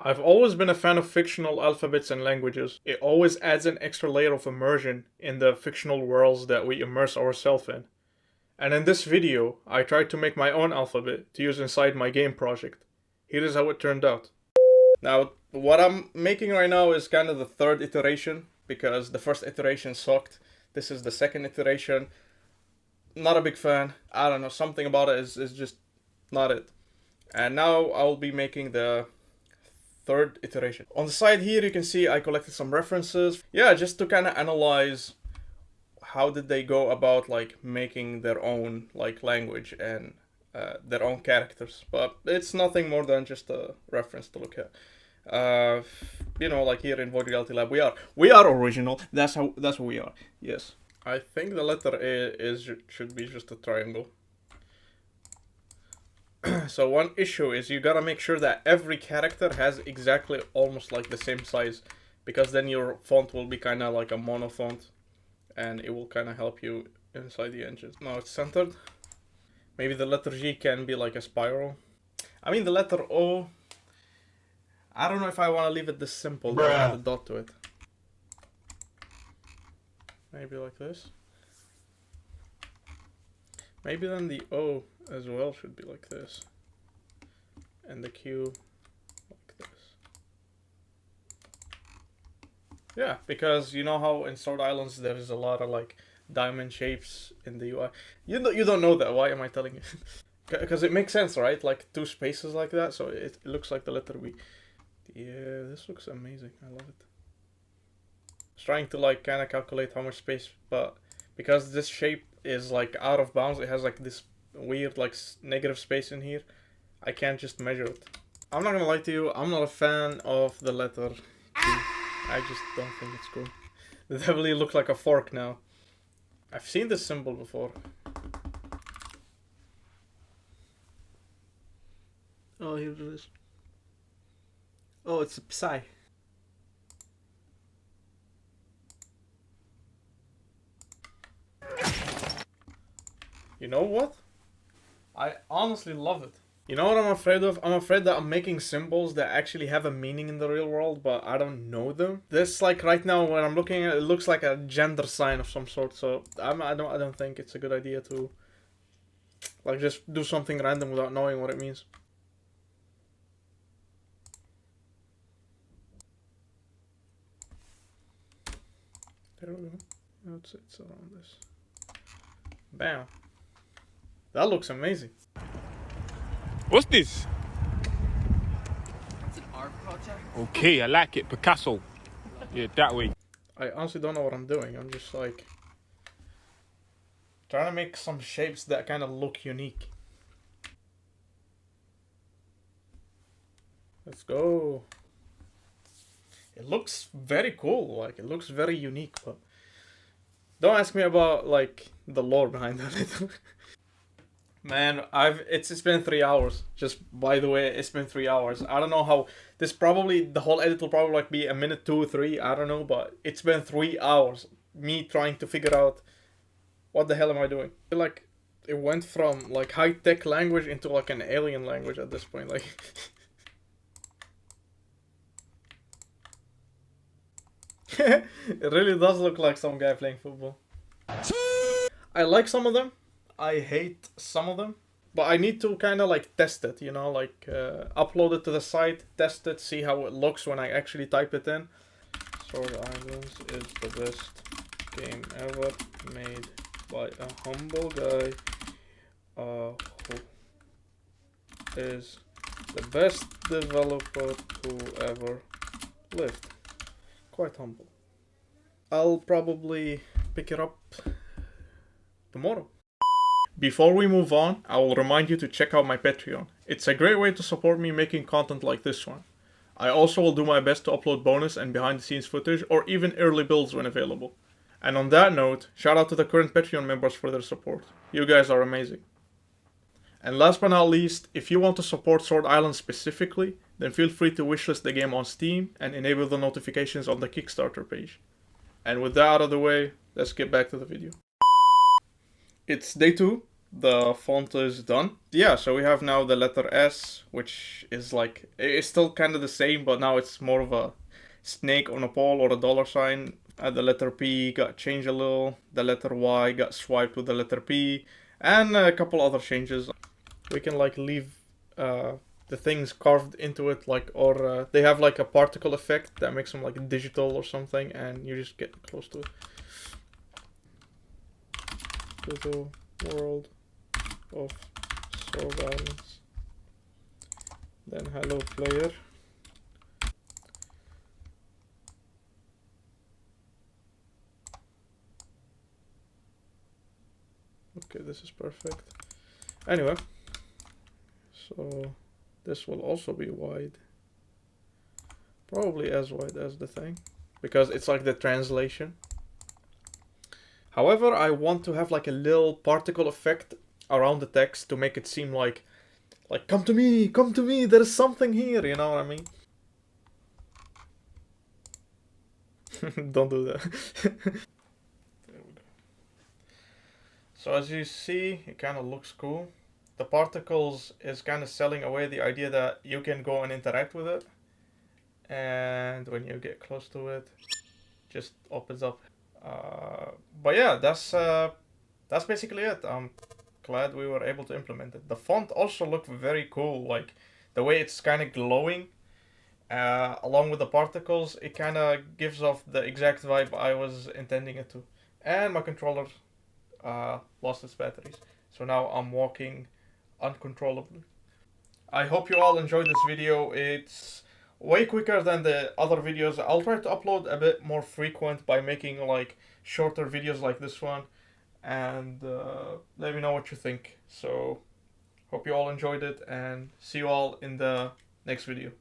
I've always been a fan of fictional alphabets and languages. It always adds an extra layer of immersion in the fictional worlds that we immerse ourselves in. And in this video, I tried to make my own alphabet to use inside my game project. Here is how it turned out. Now, what I'm making right now is kind of the third iteration, because the first iteration sucked. This is the second iteration. Not a big fan. I don't know, something about it is just not it. And now I'll be making the third iteration. On the side here you can see I collected some references. Yeah, just to kind of analyze how did they go about like making their own like language and their own characters. But it's nothing more than just a reference to look at. You know, like here in Void Reality Lab, we are original. That's what we are. Yes. I think the letter A should be just a triangle. So one issue is you gotta make sure that every character has exactly almost like the same size, because then your font will be kind of like a mono font and it will kind of help you inside the engine. Now it's centered. Maybe the letter G can be like a spiral. I mean the letter O, I don't know if I want to leave it this simple, but add a dot to it. Maybe like this. Maybe then the O as well should be like this. And the Q like this. Yeah, because you know how in Sword Islands there's a lot of like diamond shapes in the UI. You don't know that, why am I telling you? Because it makes sense, right? Like two spaces like that, so it looks like the letter V. Yeah, this looks amazing. I love it. I was trying to like kind of calculate how much space, but because this shape is like out of bounds, it has like this weird like negative space in here, I can't just measure it. I'm not gonna lie to you, I'm not a fan of the letter G. I just don't think it's cool. It definitely looks like a fork now. I've seen this symbol before. Oh, here it is. Oh, it's a psi. You know what? I honestly love it. You know what I'm afraid of? I'm afraid that I'm making symbols that actually have a meaning in the real world, but I don't know them. This, like right now when I'm looking at it, it looks like a gender sign of some sort. So I don't think it's a good idea to like just do something random without knowing what it means. There we go. It's around this. Bam. That looks amazing. What's this? It's an art project. Okay, I like it. Picasso. Yeah, that way. I honestly don't know what I'm doing. I'm just like trying to make some shapes that kind of look unique. Let's go. It looks very cool. Like, it looks very unique, but don't ask me about like the lore behind that. Man, it's been 3 hours. Just by the way, it's been 3 hours. I don't know how this the whole edit will probably like be a minute 2 or 3. I don't know, but it's been 3 hours. Me trying to figure out what the hell am I doing. I feel like it went from like high tech language into like an alien language at this point. Like, it really does look like some guy playing football. I like some of them. I hate some of them, but I need to kind of like test it, you know, like upload it to the site, test it, see how it looks when I actually type it in. Sword Islands is the best game ever made by a humble guy who is the best developer who ever lived. Quite humble. I'll probably pick it up tomorrow. Before we move on, I will remind you to check out my Patreon. It's a great way to support me making content like this one. I also will do my best to upload bonus and behind the scenes footage or even early builds when available. And on that note, shout out to the current Patreon members for their support. You guys are amazing. And last but not least, if you want to support Sword Island specifically, then feel free to wishlist the game on Steam and enable the notifications on the Kickstarter page. And with that out of the way, let's get back to the video. It's day 2, the font is done. Yeah, so we have now the letter S, which is like, it's still kind of the same, but now it's more of a snake on a pole or a dollar sign. The letter P got changed a little. The letter Y got swiped with the letter P, and a couple other changes. We can like leave the things carved into it, like, or they have like a particle effect that makes them like digital or something, and you just get close to it. To the world of surveillance. Then hello player. Okay, this is perfect. Anyway, so this will also be wide. Probably as wide as the thing, because it's like the translation. However, I want to have like a little particle effect around the text to make it seem like come to me, there is something here, you know what I mean? Don't do that. There we go. So as you see, it kind of looks cool. The particles is kind of selling away the idea that you can go and interact with it. And when you get close to it, just opens up. But yeah, that's basically it. I'm glad we were able to implement it. The font also looked very cool, like the way it's kind of glowing. Along with the particles, it kind of gives off the exact vibe I was intending it to. And my controller lost its batteries, so now I'm walking uncontrollably. I hope you all enjoyed this video. It's way quicker than the other videos. I'll try to upload a bit more frequent by making like shorter videos like this one, and let me know what you think. So hope you all enjoyed it, and see you all in the next video.